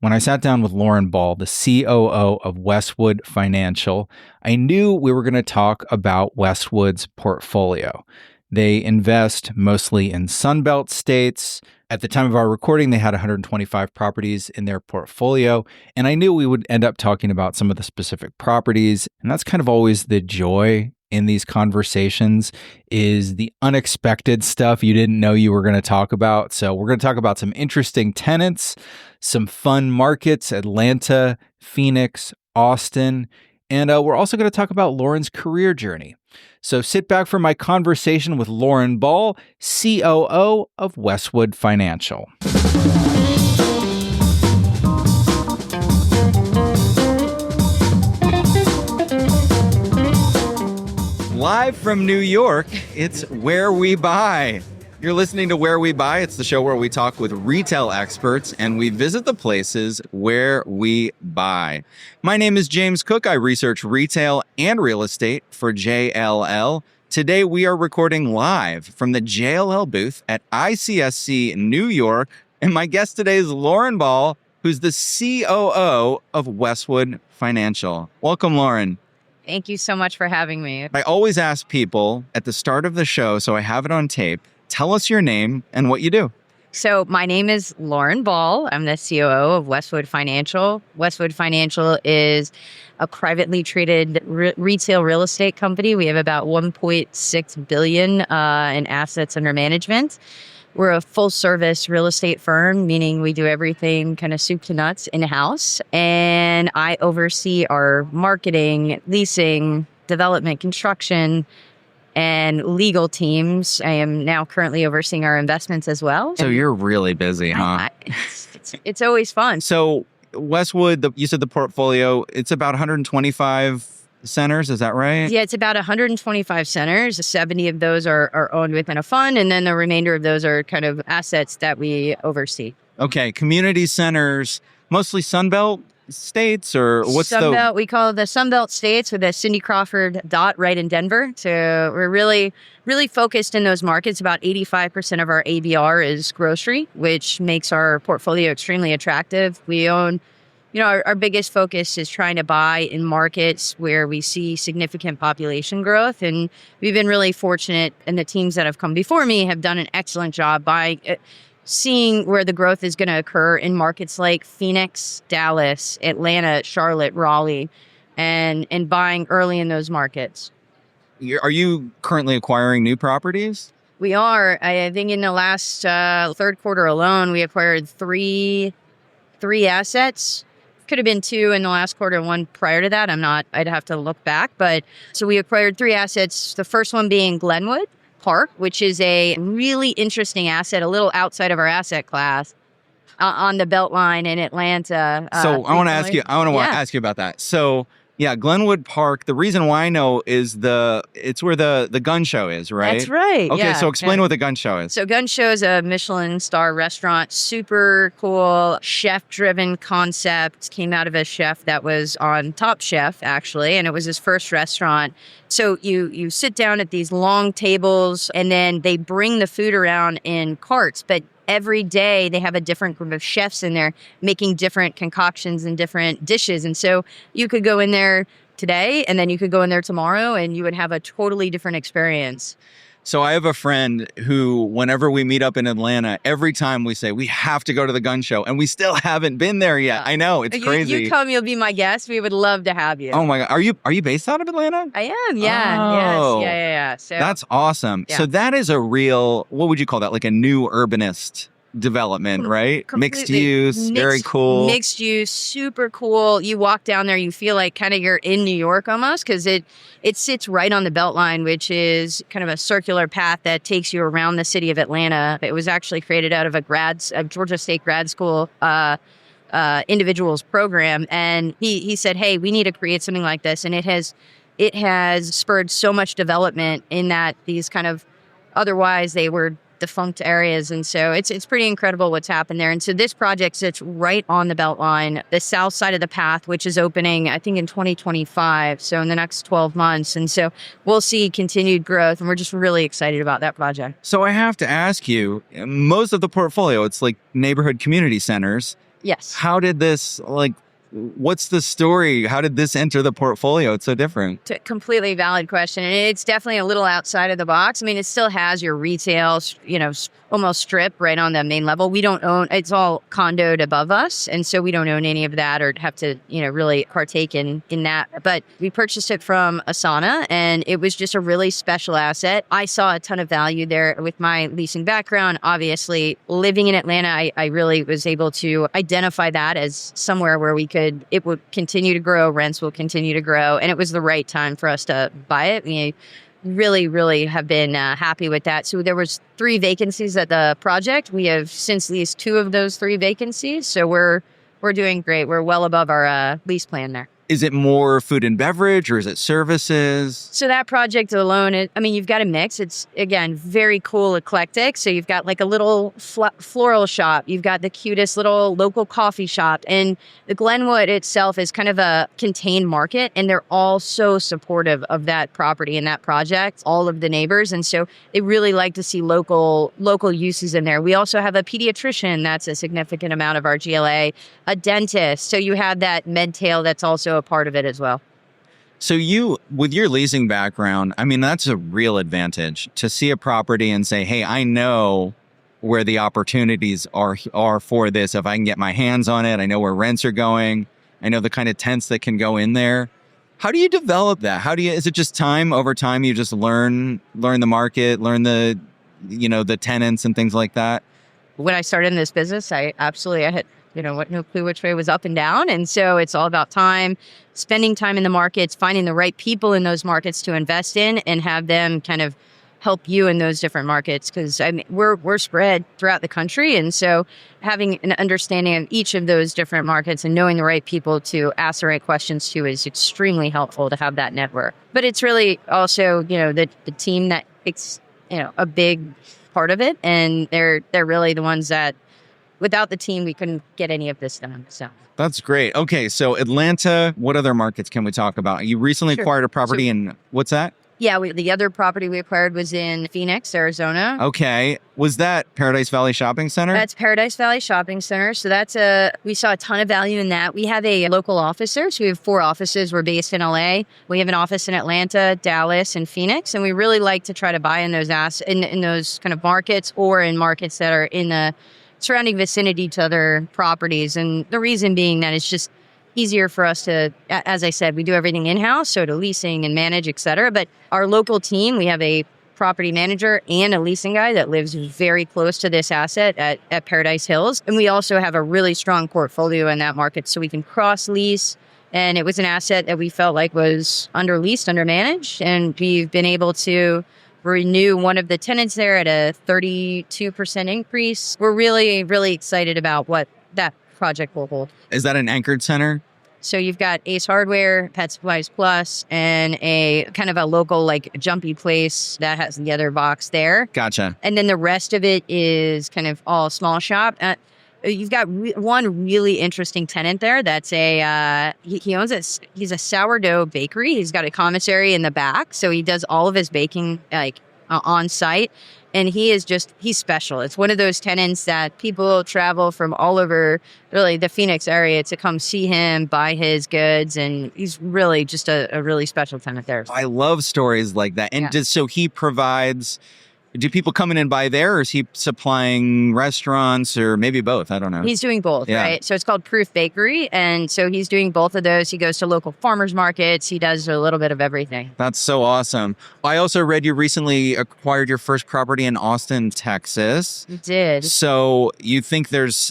When I sat down with Lauren Ball, the COO of Westwood Financial, I knew we were going to talk about Westwood's portfolio. They invest mostly in Sunbelt states. At the time of our recording, they had 125 properties in their portfolio, and I knew we would end up talking about some of the specific properties, and that's kind of always the joy in these conversations is the unexpected stuff you didn't know you were going to talk about. So we're going to talk about some interesting tenants, some fun markets, Atlanta, Phoenix, Austin, and we're also going to talk about Lauren's career journey. So sit back for my conversation with Lauren Ball, COO of Westwood Financial. Live from New York, it's Where We Buy. You're listening to Where We Buy. It's the show where we talk with retail experts and we visit the places where we buy. My name is James Cook. I research retail and real estate for JLL. Today we are recording live from the JLL booth at ICSC New York. And my guest today is Lauren Ball, who's the COO of Westwood Financial. Welcome, Lauren. Thank you so much for having me. I always ask people at the start of the show, so I have it on tape, tell us your name and what you do. So my name is Lauren Ball. I'm the COO of Westwood Financial. Westwood Financial is a privately traded retail real estate company. We have about $1.6 billion in assets under management. We're a full-service real estate firm, meaning we do everything kind of soup to nuts in-house. And I oversee our marketing, leasing, development, construction, and legal teams. I am now currently overseeing our investments as well. So you're really busy, huh? It's always fun. So Westwood, you said the portfolio, it's about 125 centers, is that right? Yeah, it's about 125 centers. 70 of those are owned within a fund, and then the remainder of those are kind of assets that we oversee. Okay, community centers, mostly Sunbelt states, or what's Sunbelt, we call it the Sunbelt states with a Cindy Crawford dot right in Denver. So we're really focused in those markets. About 85% of our ABR is grocery, which makes our portfolio extremely attractive. We own, our biggest focus is trying to buy in markets where we see significant population growth. And we've been really fortunate, and the teams that have come before me have done an excellent job seeing where the growth is going to occur in markets like Phoenix, Dallas, Atlanta, Charlotte, Raleigh, and buying early in those markets. Are you currently acquiring new properties? We are. I think in the last third quarter alone, we acquired three assets. Could have been two in the last quarter and one prior to that. I'd have to look back. But so we acquired three assets. The first one being Glenwood Park, which is a really interesting asset, a little outside of our asset class on the Beltline in Atlanta. So I want to ask you about that. So yeah, Glenwood Park, the reason why I know is it's where the gun show is, right? That's right. Okay, yeah. so explain what the gun show is. So Gun Show is a Michelin star restaurant, super cool, chef-driven concept. Came out of a chef that was on Top Chef, actually, and it was his first restaurant. So you sit down at these long tables, and then they bring the food around in carts, but every day they have a different group of chefs in there making different concoctions and different dishes. And so you could go in there today and then you could go in there tomorrow and you would have a totally different experience. So I have a friend who, whenever we meet up in Atlanta, every time we say we have to go to the gun show, and we still haven't been there yet. Yeah. I know, it's crazy. You come, you'll be my guest. We would love to have you. Oh my God, are you based out of Atlanta? I am. Yeah. Oh, yes. Yeah. So that's awesome. Yeah. So that is a real, what would you call that? Like a new urbanist development, right? Mixed use, very cool. Mixed use, super cool. You walk down there, you feel like kind of you're in New York almost, because it sits right on the Beltline, which is kind of a circular path that takes you around the city of Atlanta. It was actually created out of a Georgia State grad school individuals program, and he said, "Hey, we need to create something like this," and it has spurred so much development in that these kind of otherwise they were defunct areas. And so it's pretty incredible what's happened there. And so this project sits right on the Beltline, the south side of the path, which is opening, I think, in 2025. So in the next 12 months. And so we'll see continued growth. And we're just really excited about that project. So I have to ask you, most of the portfolio, it's like neighborhood community centers. Yes. How did this, what's the story? How did this enter the portfolio? It's so different. Completely valid question. And it's definitely a little outside of the box. I mean, it still has your retail, almost strip right on the main level. We don't own, it's all condoed above us. And so we don't own any of that or have to, really partake in that. But we purchased it from Asana, and it was just a really special asset. I saw a ton of value there with my leasing background. Obviously, living in Atlanta, I really was able to identify that as somewhere where it would continue to grow, rents will continue to grow, and it was the right time for us to buy it. We really, really have been happy with that. So there was 3 vacancies at the project. We have since leased 2 of those 3 vacancies, so we're doing great. We're well above our lease plan there. Is it more food and beverage or is it services? So that project alone, you've got a mix. It's, again, very cool, eclectic. So you've got like a little floral shop. You've got the cutest little local coffee shop. And the Glenwood itself is kind of a contained market. And they're all so supportive of that property and that project, all of the neighbors. And so they really like to see local uses in there. We also have a pediatrician. That's a significant amount of our GLA. A dentist. So you have that med-tail that's also a part of it as well. So you, with your leasing background, that's a real advantage to see a property and say, hey, I know where the opportunities are for this. If I can get my hands on it, I know where rents are going. I know the kind of tents that can go in there. How do you develop that? Is it just over time, you just learn the market, learn the tenants and things like that? When I started in this business, I had no clue which way was up and down. And so it's all about time, spending time in the markets, finding the right people in those markets to invest in and have them kind of help you in those different markets. Because we're spread throughout the country. And so having an understanding of each of those different markets and knowing the right people to ask the right questions to is extremely helpful to have that network. But it's really also, the team that takes, a big part of it. And they're really the ones that, without the team, we couldn't get any of this done. So that's great. Okay, so Atlanta, what other markets can we talk about? You recently acquired a property in, what's that? Yeah, the other property we acquired was in Phoenix, Arizona. Okay. Was that Paradise Valley Shopping Center? That's Paradise Valley Shopping Center. So we saw a ton of value in that. We have a local office there. So we have 4 offices. We're based in LA. We have an office in Atlanta, Dallas, and Phoenix. And we really like to try to buy in those in those kind of markets or in markets that are in the surrounding vicinity to other properties. And the reason being that it's just easier for us to, as I said, we do everything in-house, so to leasing and manage, et cetera. But our local team, we have a property manager and a leasing guy that lives very close to this asset at Paradise Hills. And we also have a really strong portfolio in that market, so we can cross-lease. And it was an asset that we felt like was under-leased, under-managed, and we've been able to renew one of the tenants there at a 32% increase. We're really, really excited about what that project will hold. Is that an anchored center? So you've got Ace Hardware, Pet Supplies Plus, and a kind of a local jumpy place that has the other box there. Gotcha. And then the rest of it is kind of all small shop. You've got one really interesting tenant there. That's he owns it. He's a sourdough bakery. He's got a commissary in the back, so he does all of his baking on site. And he's special. It's one of those tenants that people travel from all over, really, the Phoenix area to come see him, buy his goods. And he's really just a really special tenant there. I love stories like that. And so he provides, do people come in and buy there, or is he supplying restaurants, or maybe both? I don't know. He's doing both, right? So it's called Proof Bakery. And so he's doing both of those. He goes to local farmers markets. He does a little bit of everything. That's so awesome. I also read you recently acquired your first property in Austin, Texas. You did. So you think there's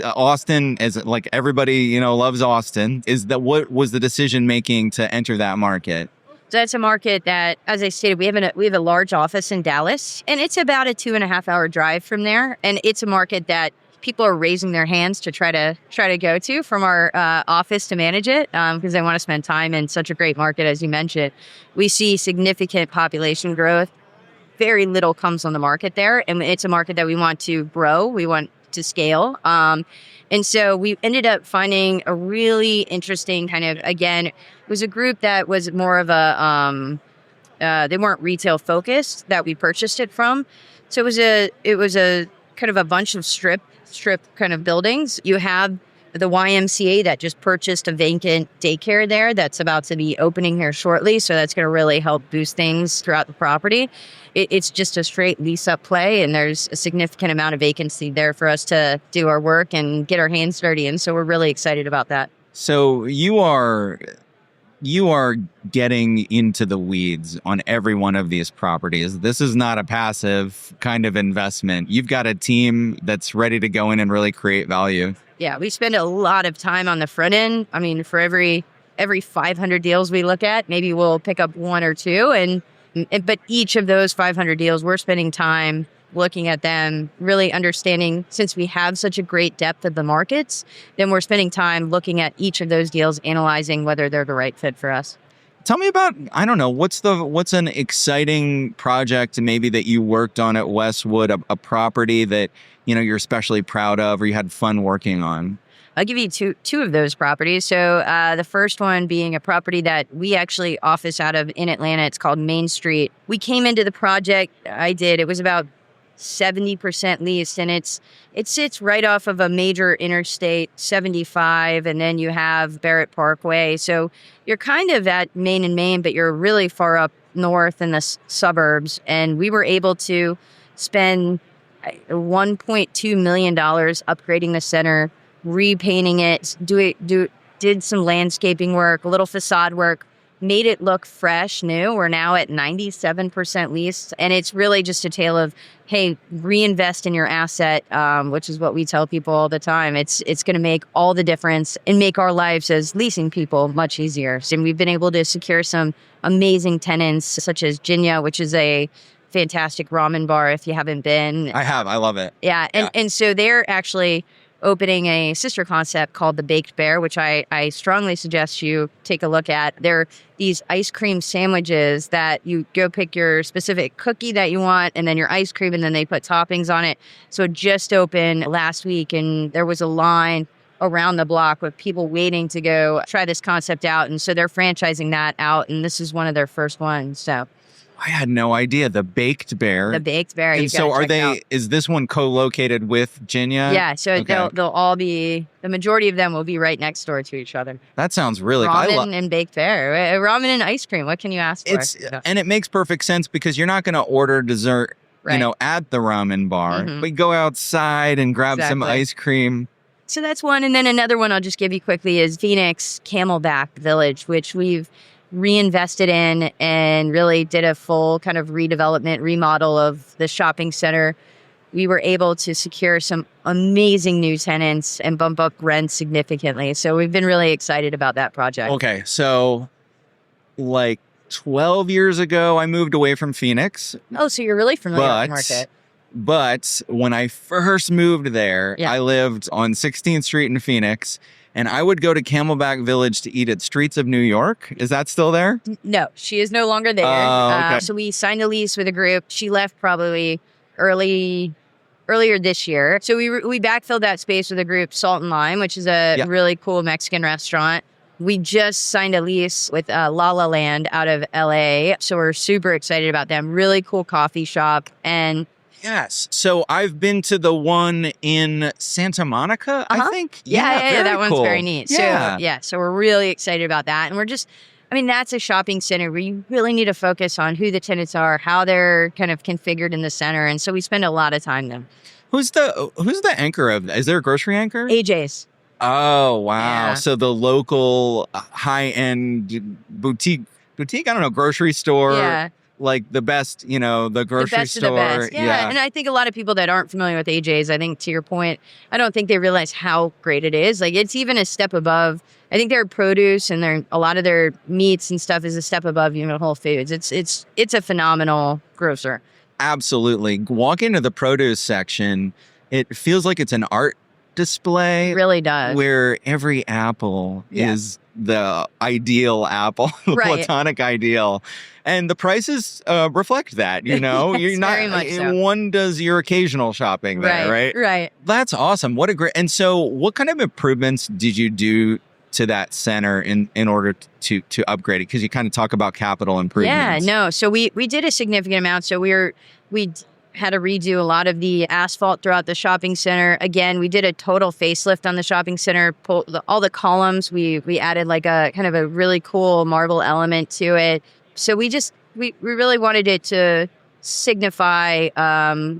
Austin, as like everybody, loves Austin. What was the decision making to enter that market? So that's a market that, as I stated, we have a large office in Dallas, and it's about a 2.5-hour drive from there. And it's a market that people are raising their hands to try to go to from our office to manage it because they want to spend time in such a great market, as you mentioned. We see significant population growth. Very little comes on the market there, and it's a market that we want to grow. We want to scale. And so we ended up finding a really interesting kind of, again, it was a group that was more of they weren't retail focused that we purchased it from. So it was a kind of a bunch of strip kind of buildings. You have the YMCA that just purchased a vacant daycare there that's about to be opening here shortly. So that's going to really help boost things throughout the property. It's just a straight lease up play, and there's a significant amount of vacancy there for us to do our work and get our hands dirty. And so we're really excited about that. So you are getting into the weeds on every one of these properties. This is not a passive kind of investment. You've got a team that's ready to go in and really create value. Yeah, we spend a lot of time on the front end. I mean, for every 500 deals we look at, maybe we'll pick up one or two. But each of those 500 deals, we're spending time looking at them, really understanding, since we have such a great depth of the markets, then we're spending time looking at each of those deals, analyzing whether they're the right fit for us. Tell me about, I don't know, what's an exciting project maybe that you worked on at Westwood, a property that, you're especially proud of or you had fun working on? I'll give you two of those properties. So the first one being a property that we actually office out of in Atlanta. It's called Main Street. We came into the project, it was about 70% leased, and it sits right off of a major interstate 75, and then you have Barrett Parkway. So you're kind of at Main and Main, but you're really far up north in the suburbs. And we were able to spend $1.2 million upgrading the center, repainting it, did some landscaping work, a little facade work, made it look fresh, new. We're now at 97% leased. And it's really just a tale of, hey, reinvest in your asset, which is what we tell people all the time. It's going to make all the difference and make our lives as leasing people much easier. And we've been able to secure some amazing tenants, such as Jinya, which is a fantastic ramen bar if you haven't been. I have. I love it. Yeah. And so they're actually opening a sister concept called the Baked Bear, which I strongly suggest you take a look at. They're these ice cream sandwiches that you go pick your specific cookie that you want and then your ice cream, and then they put toppings on it. So it just opened last week, and there was a line around the block with people waiting to go try this concept out. And so they're franchising that out, and this is one of their first ones. So I had no idea. The Baked Bear. The Baked Bear. And so is this one co-located with Jinya? Yeah, so okay. they'll all be, the majority of them will be right next door to each other. That sounds really Ramen and Baked Bear. Ramen and ice cream. What can you ask for? And it makes perfect sense because you're not going to order dessert, right, at the ramen bar. Mm-hmm. But go outside and grab some ice cream. So that's one. And then another one I'll just give you quickly is Phoenix Camelback Village, which we've reinvested in and really did a full kind of redevelopment, remodel of the shopping center. We were able to secure some amazing new tenants and bump up rent significantly. So we've been really excited about that project. Okay, so like 12 years ago, I moved away from Phoenix. Oh, so you're really familiar with the market. But when I first moved there, I lived on 16th Street in Phoenix. And I would go to Camelback Village to eat at Streets of New York. Is that still there? No, she is no longer there. Okay. So we signed a lease with a group. She left probably earlier this year. So we backfilled that space with a group, Salt and Lime, which is a really cool Mexican restaurant. We just signed a lease with La La Land out of LA. So we're super excited about them. Really cool coffee shop. And yes. So I've been to the one in Santa Monica, I think. Yeah, that one's cool. very neat. Yeah. So we're really excited about that. And that's a shopping center where you really need to focus on who the tenants are, how they're kind of configured in the center. And so we spend a lot of time there. Who's the anchor of that? Is there a grocery anchor? AJ's. Oh, wow. Yeah. So the local high-end boutique, I don't know, grocery store. Yeah. Like the best, the grocery best store. Of the best. Yeah. And I think a lot of people that aren't familiar with AJ's, I think to your point, I don't think they realize how great it is. Like it's even a step above. I think their produce and a lot of their meats and stuff is a step above even Whole Foods. It's a phenomenal grocer. Absolutely. Walk into the produce section, it feels like it's an art display. It really does. Where every apple is the ideal apple, the platonic ideal. And the prices reflect that, Yes, You're not, very much so. One does your occasional shopping there, right? Right. That's awesome. And so what kind of improvements did you do to that center in order to upgrade it? Because you kind of talk about capital improvements. Yeah, no. So we did a significant amount. So we had to redo a lot of the asphalt throughout the shopping center. Again, we did a total facelift on the shopping center. All the columns, we added like a kind of a really cool marble element to it. So we really wanted it to signify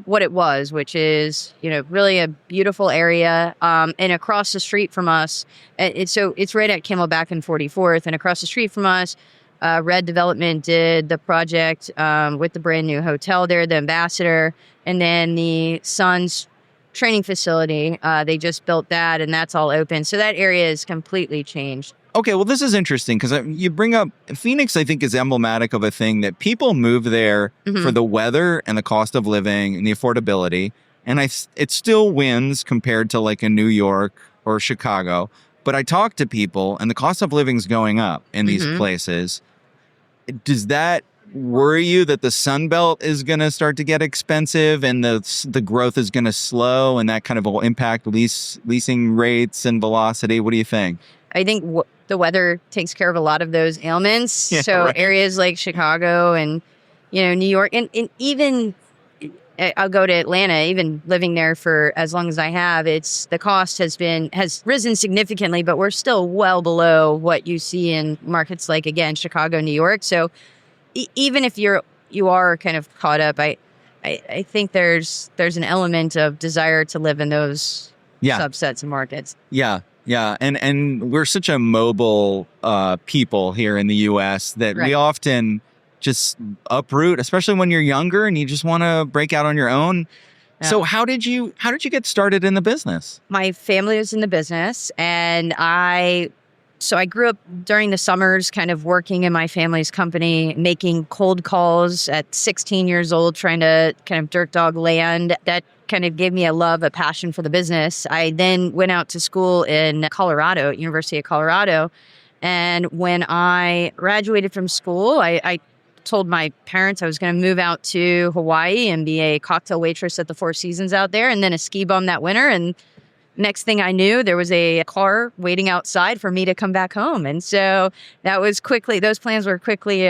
what it was, which is, really a beautiful area. And across the street from us, it's right at Camelback and 44th, and across the street from us, Red Development did the project with the brand new hotel there, the Ambassador, and then the Suns training facility. They just built that, and that's all open. So that area is completely changed. Okay, well, this is interesting because you bring up Phoenix, I think, is emblematic of a thing that people move there for the weather and the cost of living and the affordability. And it still wins compared to like a New York or Chicago. But I talk to people and the cost of living is going up in these places. Does that worry you that the Sunbelt is going to start to get expensive and the growth is going to slow and that kind of will impact leasing rates and velocity? What do you think? I think the weather takes care of a lot of those ailments. Yeah, so right. Areas like Chicago and, New York, and even I'll go to Atlanta, even living there for as long as I have, the cost has risen significantly, but we're still well below what you see in markets like, again, Chicago, New York. So even if you are kind of caught up, I think there's an element of desire to live in those subsets of markets. Yeah. Yeah. And we're such a mobile people here in the US that we often just uproot, especially when you're younger and you just want to break out on your own. Yeah. So how did you get started in the business? My family was in the business, and I grew up during the summers kind of working in my family's company, making cold calls at 16 years old, trying to kind of dirt dog land. That kind of gave me a passion for the business. I then went out to school in Colorado, University of Colorado. And when I graduated from school, I told my parents I was going to move out to Hawaii and be a cocktail waitress at the Four Seasons out there, and then a ski bum that winter. And next thing I knew, there was a car waiting outside for me to come back home. And so those plans were quickly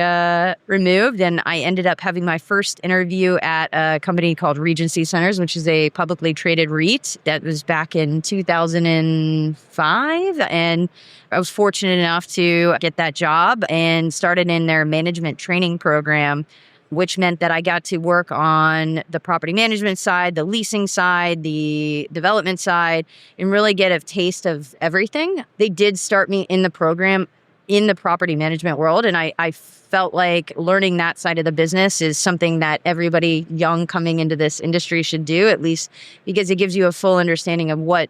removed. And I ended up having my first interview at a company called Regency Centers, which is a publicly traded REIT. That was back in 2005. And I was fortunate enough to get that job and started in their management training program, which meant that I got to work on the property management side, the leasing side, the development side, and really get a taste of everything. They did start me in the program in the property management world, and I felt like learning that side of the business is something that everybody young coming into this industry should do, at least because it gives you a full understanding of what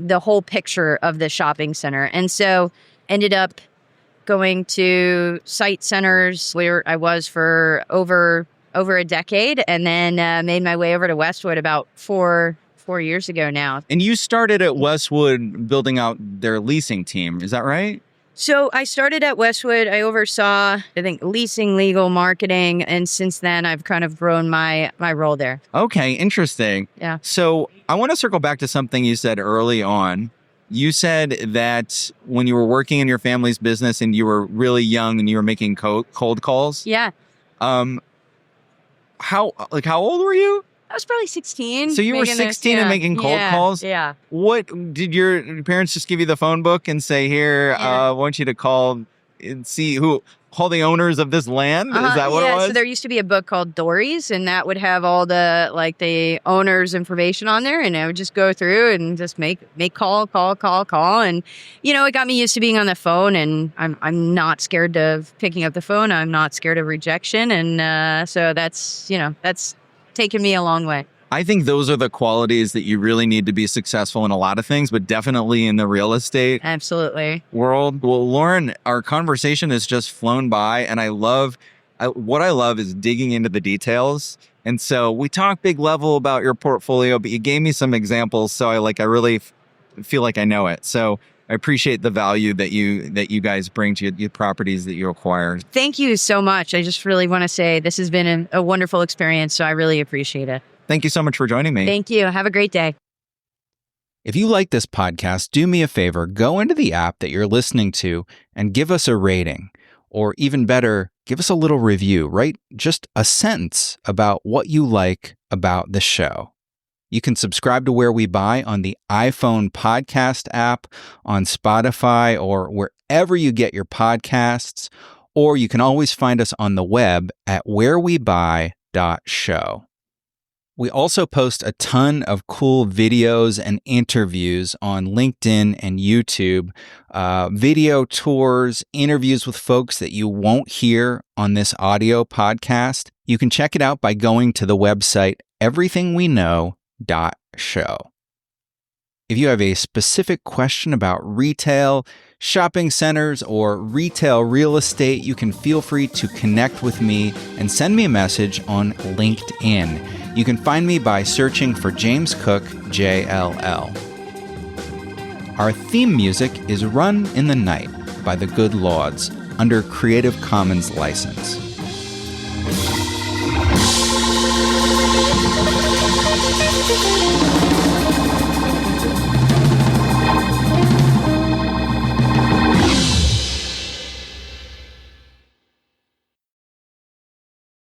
the whole picture of the shopping center. And so ended up going to site centers where I was for over a decade, and then made my way over to Westwood about four years ago now. And you started at Westwood building out their leasing team, is that right? So I started at Westwood. I oversaw, I think, leasing, legal, marketing, and since then I've kind of grown my role there. Okay, interesting. Yeah. So I want to circle back to something you said early on. You said that when you were working in your family's business and you were really young and you were making cold calls. Yeah. How old were you? I was probably 16. So you were 16 and making cold calls? Yeah. What did your parents just give you the phone book and say, here, I want you to call and see call the owners of this land? Is that what it was? So there used to be a book called Dory's, and that would have all the owners' information on there, and I would just go through and just make call. And, it got me used to being on the phone, and I'm not scared of picking up the phone. I'm not scared of rejection. And so that's taken me a long way. I think those are the qualities that you really need to be successful in a lot of things, but definitely in the real estate world. Well, Lauren, our conversation has just flown by, and what I love is digging into the details. And so we talked big level about your portfolio, but you gave me some examples, so I really feel like I know it. So I appreciate the value that you guys bring to your properties that you acquire. Thank you so much. I just really want to say this has been a wonderful experience, so I really appreciate it. Thank you so much for joining me. Thank you. Have a great day. If you like this podcast, do me a favor, go into the app that you're listening to and give us a rating. Or even better, give us a little review. Write just a sentence about what you like about the show. You can subscribe to Where We Buy on the iPhone podcast app, on Spotify, or wherever you get your podcasts, or you can always find us on the web at wherewebuy.show. We also post a ton of cool videos and interviews on LinkedIn and YouTube, video tours, interviews with folks that you won't hear on this audio podcast. You can check it out by going to the website everythingweknow.show. If you have a specific question about retail, shopping centers, or retail real estate, you can feel free to connect with me and send me a message on LinkedIn. You can find me by searching for James Cook, JLL. Our theme music is Run in the Night by the Good Lords under Creative Commons license.